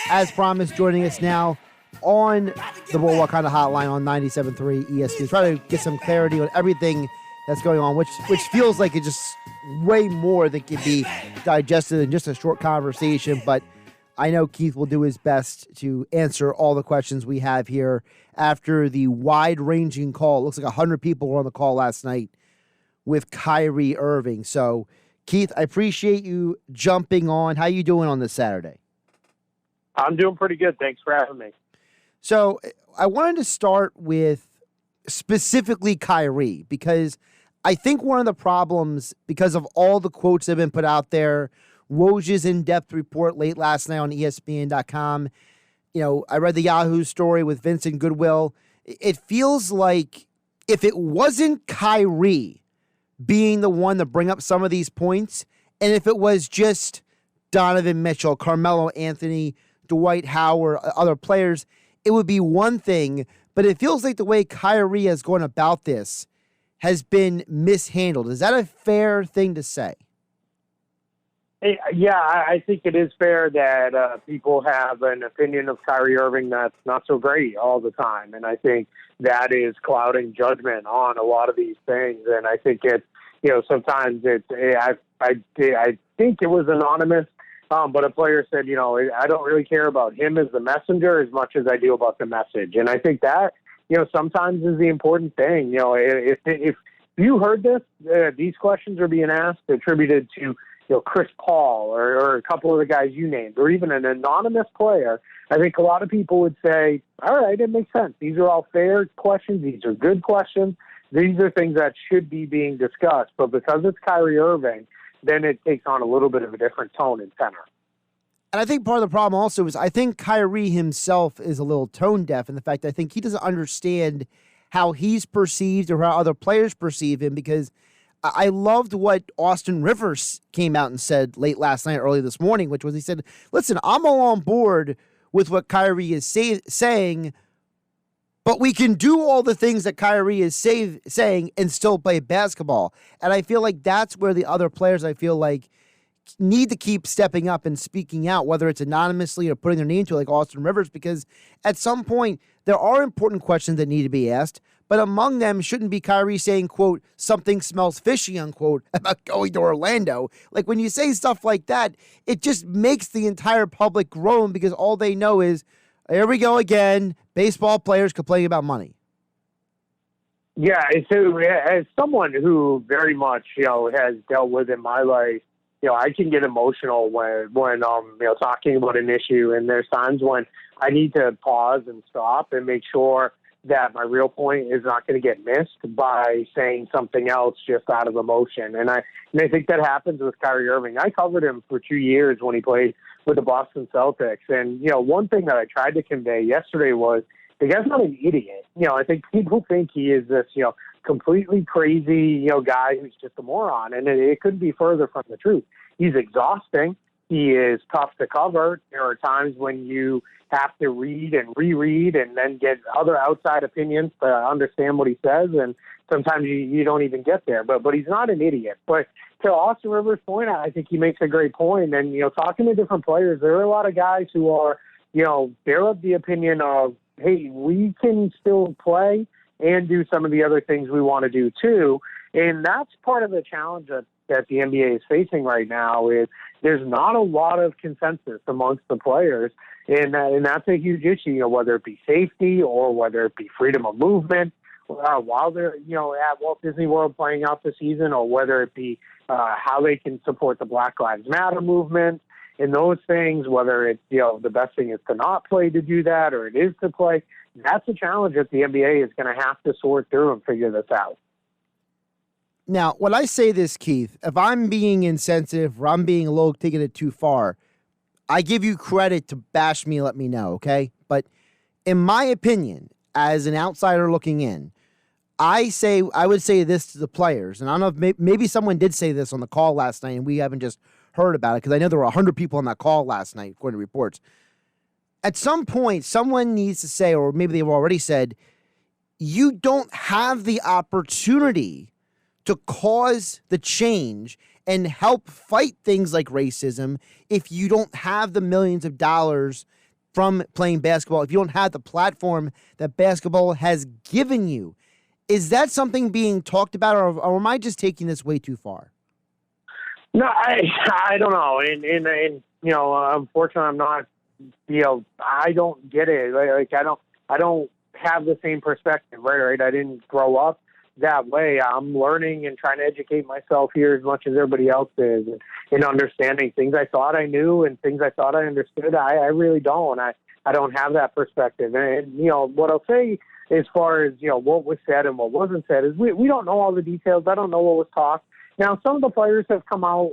as promised, joining us now on the Bulwark Kind of Hotline on 97.3 ESPN. Try to get some clarity on everything that's going on, which feels like it's just way more than can be digested in just a short conversation. But I know Keith will do his best to answer all the questions we have here after the wide-ranging call. It looks like 100 people were on the call last night with Kyie Irving. So, Keith, I appreciate you jumping on. How you doing on this Saturday? I'm doing pretty good. Thanks for having me. So I wanted to start with specifically Kyrie, because I think one of the problems, because of all the quotes that have been put out there, Woj's in-depth report late last night on ESPN.com, I read the Yahoo story with Vincent Goodwill. It feels like if it wasn't Kyrie being the one to bring up some of these points, and if it was just Donovan Mitchell, Carmelo Anthony, Dwight Howard, other players, it would be one thing, but it feels like the way Kyrie has gone about this has been mishandled. Is that a fair thing to say? Yeah, I think it is fair that people have an opinion of Kyrie Irving that's not so great all the time, and I think that is clouding judgment on a lot of these things. And I think sometimes I think it was anonymous. But a player said, I don't really care about him as the messenger as much as I do about the message. And I think that, sometimes is the important thing. If you heard this, these questions are being asked attributed to, Chris Paul or a couple of the guys you named, or even an anonymous player, I think a lot of people would say, all right, it makes sense. These are all fair questions. These are good questions. These are things that should be being discussed. But because it's Kyrie Irving, then it takes on a little bit of a different tone and tenor. And I think part of the problem also is I think Kyrie himself is a little tone deaf in the fact that I think he doesn't understand how he's perceived or how other players perceive him, because I loved what Austin Rivers came out and said late last night, early this morning, which was he said, listen, I'm all on board with what Kyrie is saying, but we can do all the things that Kyrie is saying and still play basketball. And I feel like that's where the other players, I feel like, need to keep stepping up and speaking out, whether it's anonymously or putting their name to it, like Austin Rivers, because at some point there are important questions that need to be asked, but among them shouldn't be Kyrie saying, quote, something smells fishy, unquote, about going to Orlando. Like, when you say stuff like that, it just makes the entire public groan, because all they know is, here we go again, baseball players complaining about money. Yeah, so as someone who very much, has dealt with in my life, I can get emotional when talking about an issue, and there's times when I need to pause and stop and make sure that my real point is not going to get missed by saying something else just out of emotion. And I think that happens with Kyrie Irving. I covered him for 2 years when he played with the Boston Celtics. And, one thing that I tried to convey yesterday was the guy's not an idiot. I think people think he is this, completely crazy, guy who's just a moron. And it couldn't be further from the truth. He's exhausting. He is tough to cover. There are times when you have to read and reread and then get other outside opinions to understand what he says. And sometimes you don't even get there. But he's not an idiot. But to Austin Rivers' point, I think he makes a great point. And, talking to different players, there are a lot of guys who are, they're of the opinion of, hey, we can still play and do some of the other things we want to do too. And that's part of the challenge that the NBA is facing right now, is there's not a lot of consensus amongst the players. And that's a huge issue, whether it be safety or whether it be freedom of movement while they're, at Walt Disney World playing out the season, or whether it be how they can support the Black Lives Matter movement and those things, whether it's, the best thing is to not play to do that, or it is to play. That's a challenge that the NBA is going to have to sort through and figure this out. Now, when I say this, Keith, if I'm being insensitive or I'm being a little taking it too far, I give you credit to bash me, let me know, okay? But in my opinion, as an outsider looking in, I would say this to the players, and I don't know if maybe someone did say this on the call last night and we haven't just heard about it, because I know there were 100 people on that call last night, according to reports. At some point, someone needs to say, or maybe they've already said, you don't have the opportunity to cause the change and help fight things like racism if you don't have the millions of dollars from playing basketball if you don't have the platform that basketball has given you. Is that something being talked about, or am I just taking this way too far? No, I don't know. And unfortunately, I'm not, I don't get it. Like I don't have the same perspective, right? I didn't grow up that way. I'm learning and trying to educate myself here as much as everybody else is, and understanding things I thought I knew and things I thought I understood. I really don't. I don't have that perspective. And what I'll say as far as what was said and what wasn't said is we don't know all the details. I don't know what was talked. Now, some of the players have come out,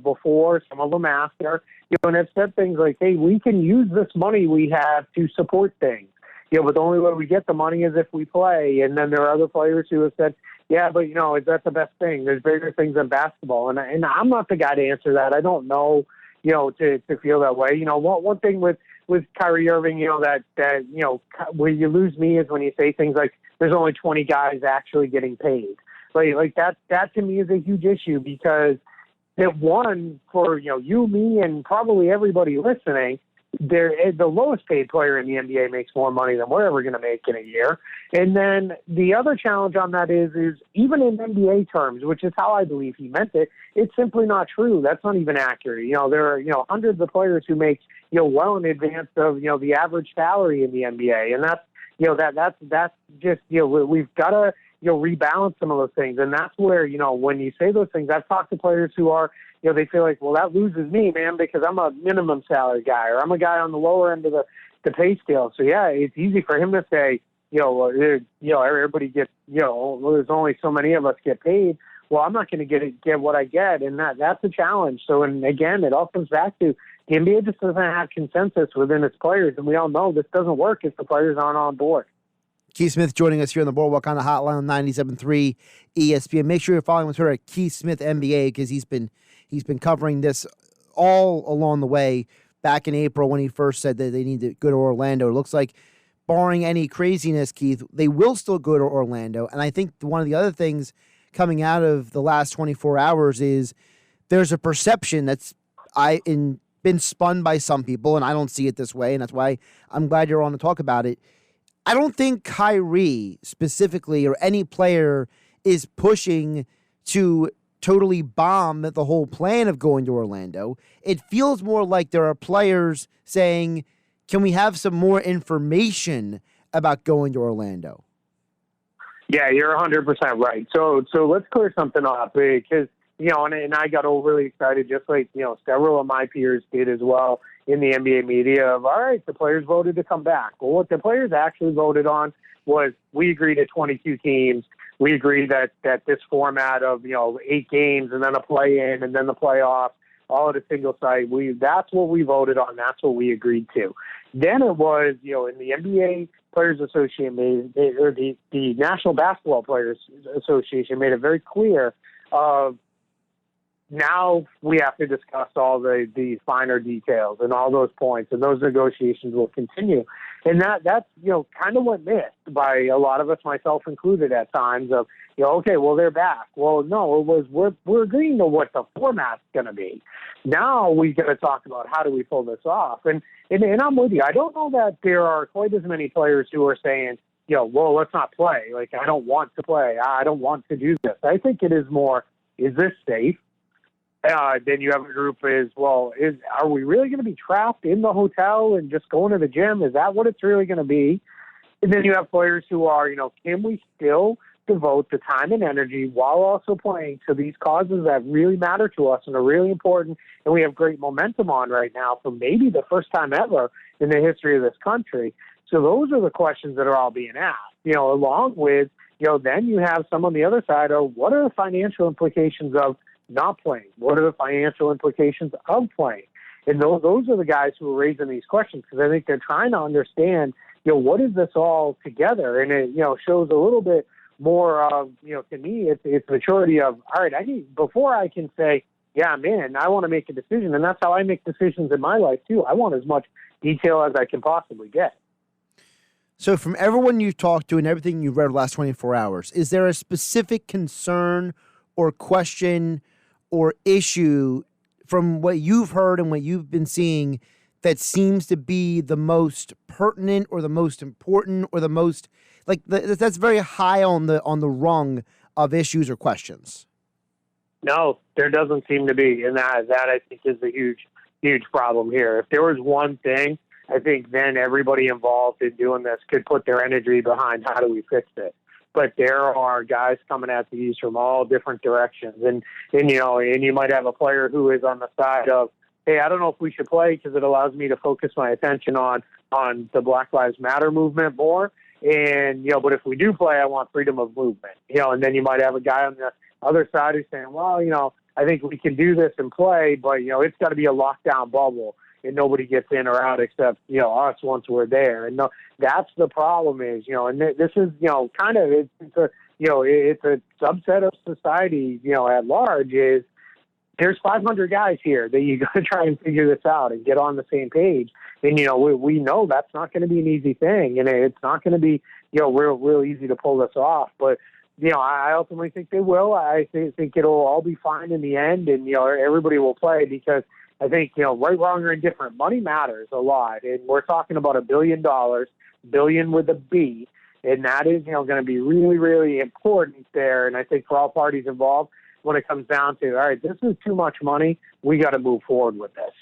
before, some of them after, and have said things like, hey, we can use this money we have to support things. But the only way we get the money is if we play. And then there are other players who have said, yeah, but, is that the best thing? There's bigger things than basketball. And I'm not the guy to answer that. I don't know, to feel that way. One thing with Kyrie Irving, where you lose me is when you say things like there's only 20 guys actually getting paid. Like that to me is a huge issue, because that one, for you, me, and probably everybody listening, the lowest paid player in the NBA makes more money than we're ever going to make in a year. And then the other challenge on that is even in NBA terms, which is how I believe he meant it, it's simply not true. That's not even accurate. There are hundreds of players who make well in advance of the average salary in the NBA, and that's just we've got to rebalance some of those things. And that's where, when you say those things, I've talked to players who are, they feel like, well, that loses me, man, because I'm a minimum salary guy, or I'm a guy on the lower end of the pay scale. So yeah, it's easy for him to say, everybody gets, there's only so many of us get paid. Well, I'm not going to get what I get. And that's a challenge. So, and again, it all comes back to the NBA just doesn't have consensus within its players. And we all know this doesn't work if the players aren't on board. Keith Smith joining us here on the Boardwalk on the Hotline on 97.3 ESPN. Make sure you're following him on Twitter at Keith Smith NBA, because he's been covering this all along the way. Back in April when he first said that they need to go to Orlando, it looks like, barring any craziness, Keith, they will still go to Orlando. And I think one of the other things coming out of the last 24 hours is there's a perception that's been spun by some people, and I don't see it this way, and that's why I'm glad you're on to talk about it. I don't think Kyrie specifically, or any player, is pushing to totally bomb the whole plan of going to Orlando. It feels more like there are players saying, can we have some more information about going to Orlando? Yeah, you're 100% right. So let's clear something up, because, and I got overly excited, just like, several of my peers did as well in the NBA media, of, all right, the players voted to come back. Well, what the players actually voted on was, we agreed to 22 teams. We agreed that this format of, 8 games and then a play-in and then the playoffs, all at a single site, that's what we voted on. That's what we agreed to. Then it was, in the NBA Players Association, or the National Basketball Players Association made it very clear of, now we have to discuss all the finer details and all those points, and those negotiations will continue. And that's, kind of went missed by a lot of us, myself included at times, of, okay, well, they're back. Well, no, it was, we're agreeing to what the format's going to be. Now we got to talk about how do we pull this off. And I'm with you. I don't know that there are quite as many players who are saying, well, let's not play. Like, I don't want to play. I don't want to do this. I think it is more, is this safe? Then you have a group are we really going to be trapped in the hotel and just going to the gym? Is that what it's really going to be? And then you have players who are, can we still devote the time and energy while also playing to these causes that really matter to us and are really important, and we have great momentum on right now for maybe the first time ever in the history of this country? So those are the questions that are all being asked, along with, then you have some on the other side of, what are the financial implications of not playing? What are the financial implications of playing? And those are the guys who are raising these questions, because I think they're trying to understand, what is this all together? And it, shows a little bit more of, to me, it's maturity of, all right, before I can say, yeah, I'm in, I want to make a decision. And that's how I make decisions in my life too. I want as much detail as I can possibly get. So from everyone you've talked to and everything you've read the last 24 hours, is there a specific concern or question or issue from what you've heard and what you've been seeing that seems to be the most pertinent or the most important or the most that's very high on the rung of issues or questions? No, there doesn't seem to be, and that I think is a huge problem here. If there was one thing, I think then everybody involved in doing this could put their energy behind how do we fix it. But there are guys coming at these from all different directions, and you might have a player who is on the side of, hey, I don't know if we should play because it allows me to focus my attention on the Black Lives Matter movement more. And, but if we do play, I want freedom of movement, and then you might have a guy on the other side who's saying, well, I think we can do this and play, but, it's got to be a lockdown bubble and nobody gets in or out except, us once we're there. And that's the problem is, and this is, kind of, it's a subset of society, at large is, there's 500 guys here that you got to try and figure this out and get on the same page. And, we know that's not going to be an easy thing. And it's not going to be, real easy to pull this off. But, I ultimately think they will. I think it'll all be fine in the end. And, everybody will play because I think, right, wrong, or indifferent, money matters a lot. And we're talking about $1 billion, billion with a B. And that is, going to be really, really important there. And I think for all parties involved, when it comes down to, all right, this is too much money, we got to move forward with this.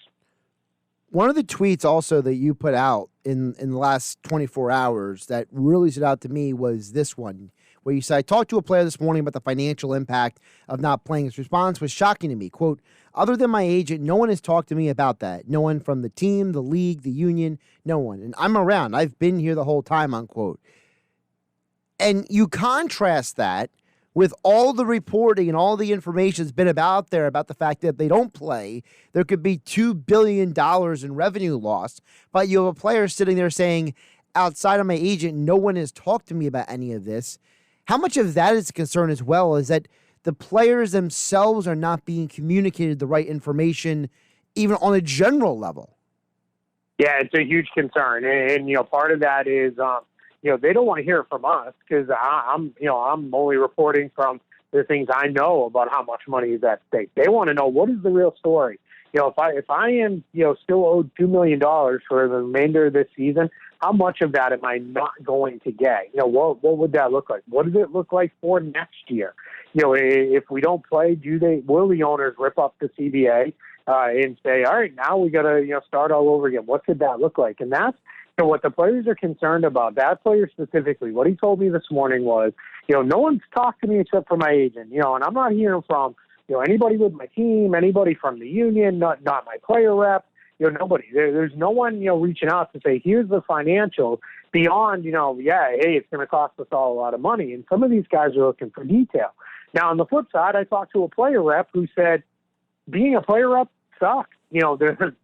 One of the tweets also that you put out in the last 24 hours that really stood out to me was this one, where you said, I talked to a player this morning about the financial impact of not playing. His response was shocking to me. Quote, other than my agent, no one has talked to me about that. No one from the team, the league, the union, no one. And I'm around. I've been here the whole time, unquote. And you contrast that with all the reporting and all the information that's been about there about the fact that if they don't play, there could be $2 billion in revenue lost. But you have a player sitting there saying, outside of my agent, no one has talked to me about any of this. How much of that is a concern as well is that the players themselves are not being communicated the right information, even on a general level? Yeah, it's a huge concern. And part of that is, they don't want to hear it from us because I'm only reporting from the things I know about how much money is at stake. They want to know what is the real story. If I am, still owed $2 million for the remainder of this season, how much of that am I not going to get? What would that look like? What does it look like for next year? If we don't play, will the owners rip up the CBA and say, all right, now we got to, start all over again? What could that look like? And that's, what the players are concerned about, that player specifically, what he told me this morning was, no one's talked to me except for my agent, and I'm not hearing from, anybody with my team, anybody from the union, not my player rep, nobody. There's no one, reaching out to say, here's the financials beyond, hey, it's going to cost us all a lot of money. And some of these guys are looking for detail. Now, on the flip side, I talked to a player rep who said, being a player rep sucks.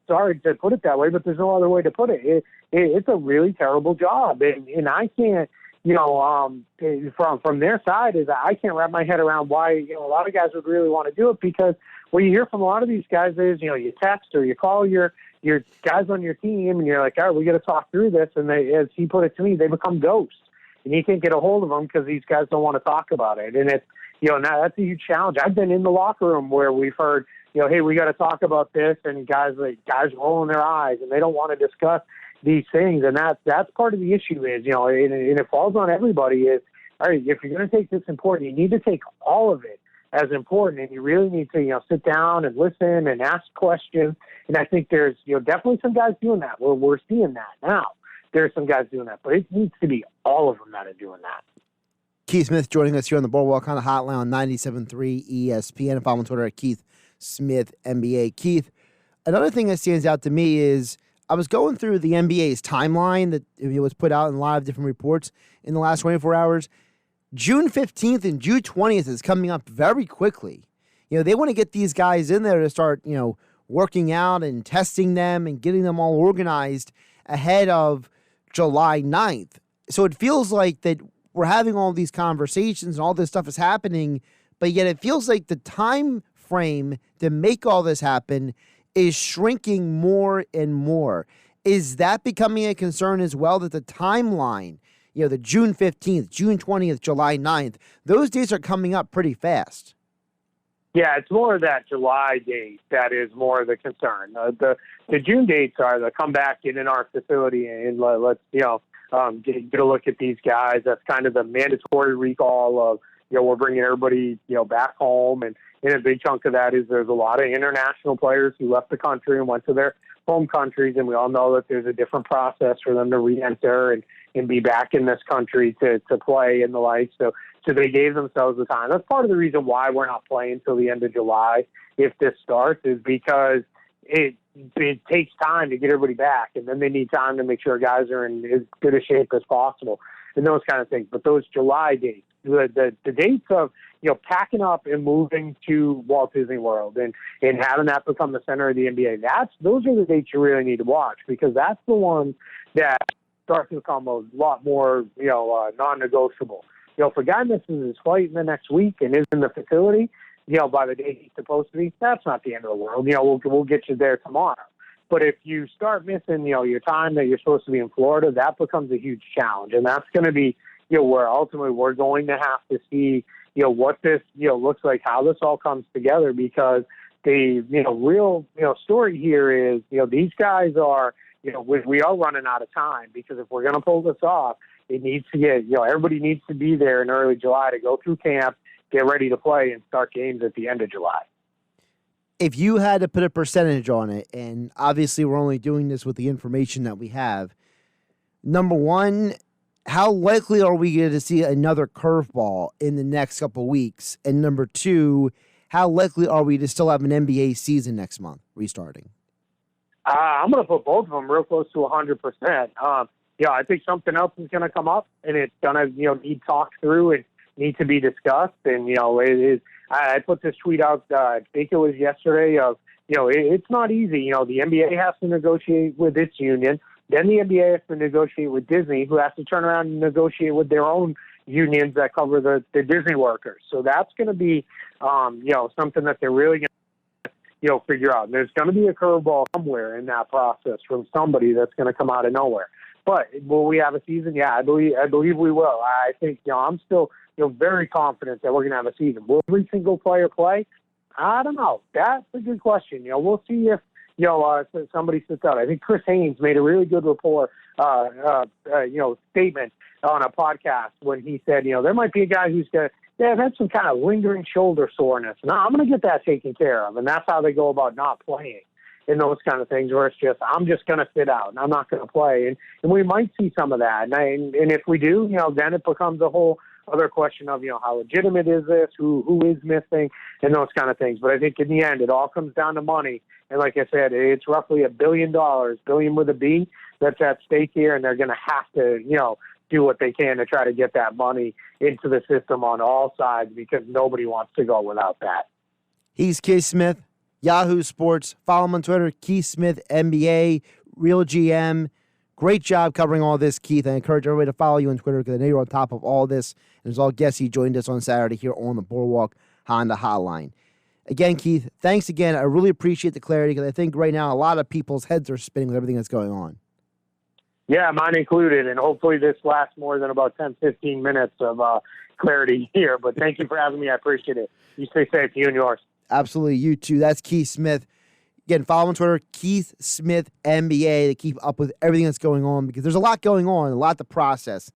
Sorry to put it that way, but there's no other way to put it. It's a really terrible job. And I can't, from their side is I can't wrap my head around why, a lot of guys would really want to do it, because what you hear from a lot of these guys is, you text or you call your guys on your team and you're like, all right, we got to talk through this. And they, as he put it to me, they become ghosts and you can't get a hold of them because these guys don't want to talk about it. And it's, now that's a huge challenge. I've been in the locker room where we've heard, hey, we got to talk about this, and guys rolling their eyes and they don't want to discuss these things. And that's part of the issue is, and it falls on everybody is, all right, if you're going to take this important, you need to take all of it as important, and you really need to, sit down and listen and ask questions. And I think there's, definitely some guys doing that. We're seeing that now. There's some guys doing that, but it needs to be all of them that are doing that. Keith Smith joining us here on the Boardwalk on the Hotline on 97.3 ESPN. Follow on Twitter at Keith Smith NBA. Keith, another thing that stands out to me is I was going through the NBA's timeline that was put out in a lot of different reports in the last 24 hours. June 15th and June 20th is coming up very quickly. They want to get these guys in there to start, working out and testing them and getting them all organized ahead of July 9th. So it feels like that we're having all these conversations and all this stuff is happening, but yet it feels like the time frame to make all this happen is shrinking more and more. Is that becoming a concern as well, that the timeline, the June 15th, June 20th, July 9th, those days are coming up pretty fast? Yeah, it's more of that July date that is more the concern. The June dates are the come back in our facility and let's get a look at these guys. That's kind of the mandatory recall of we're bringing everybody back home, and a big chunk of that is there's a lot of international players who left the country and went to their home countries, and we all know that there's a different process for them to re-enter and be back in this country to play and the like. So they gave themselves the time. That's part of the reason why we're not playing till the end of July if this starts, is because it takes time to get everybody back, and then they need time to make sure guys are in as good a shape as possible and those kind of things. But those July dates, the dates of packing up and moving to Walt Disney World and having that become the center of the NBA, those are the dates you really need to watch, because that's the one that starts to become a lot more non-negotiable. If a guy misses his flight in the next week and is in the facility, by the day he's supposed to be, that's not the end of the world. We'll get you there tomorrow. But if you start missing, your time that you're supposed to be in Florida, that becomes a huge challenge. And that's going to be, where ultimately we're going to have to see, what this, looks like, how this all comes together, because the, real, story here is, these guys are, we are running out of time, because if we're going to pull this off, it needs to get, everybody needs to be there in early July to go through camp, get ready to play, and start games at the end of July. If you had to put a percentage on it, and obviously we're only doing this with the information that we have, number one, how likely are we going to see another curveball in the next couple of weeks? And number two, how likely are we to still have an NBA season next month restarting? I'm going to put both of them real close to 100%. I think something else is going to come up, and it's going to, need talked through and need to be discussed. And, it is, I put this tweet out, I think it was yesterday, of, it's not easy. The NBA has to negotiate with its union. Then the NBA has to negotiate with Disney, who has to turn around and negotiate with their own unions that cover the Disney workers. So that's going to be, something that they're really going to, figure out. And there's going to be a curveball somewhere in that process from somebody that's going to come out of nowhere. But will we have a season? Yeah, I believe we will. I think, I'm still, very confident that we're going to have a season. Will every single player play? I don't know. That's a good question. We'll see if, somebody sits out. I think Chris Haynes made a really good statement on a podcast when he said, there might be a guy who's going to, had some kind of lingering shoulder soreness. Now I'm going to get that taken care of. And that's how they go about not playing and those kind of things, where it's just, I'm just going to sit out and I'm not going to play. And we might see some of that. And if we do, then it becomes a whole other question of, how legitimate is this, who is missing, and those kind of things. But I think in the end, it all comes down to money. And like I said, it's roughly $1 billion, billion with a B, that's at stake here. And they're going to have to, do what they can to try to get that money into the system on all sides, because nobody wants to go without that. He's Kyie Smith, Yahoo Sports. Follow him on Twitter, Kyie Smith NBA, Real GM. Great job covering all this, Keith. I encourage everybody to follow you on Twitter, because I know you're on top of all this. And as all guests, he joined us on Saturday here on the Boardwalk Honda Hotline. Again, Keith, thanks again. I really appreciate the clarity, because I think right now a lot of people's heads are spinning with everything that's going on. Yeah, mine included, and hopefully this lasts more than about 10, 15 minutes of clarity here. But thank you for having me. I appreciate it. You stay safe, you and yours. Absolutely, you too. That's Keith Smith. Again, follow him on Twitter, Keith Smith NBA, to keep up with everything that's going on, because there's a lot going on, a lot to process.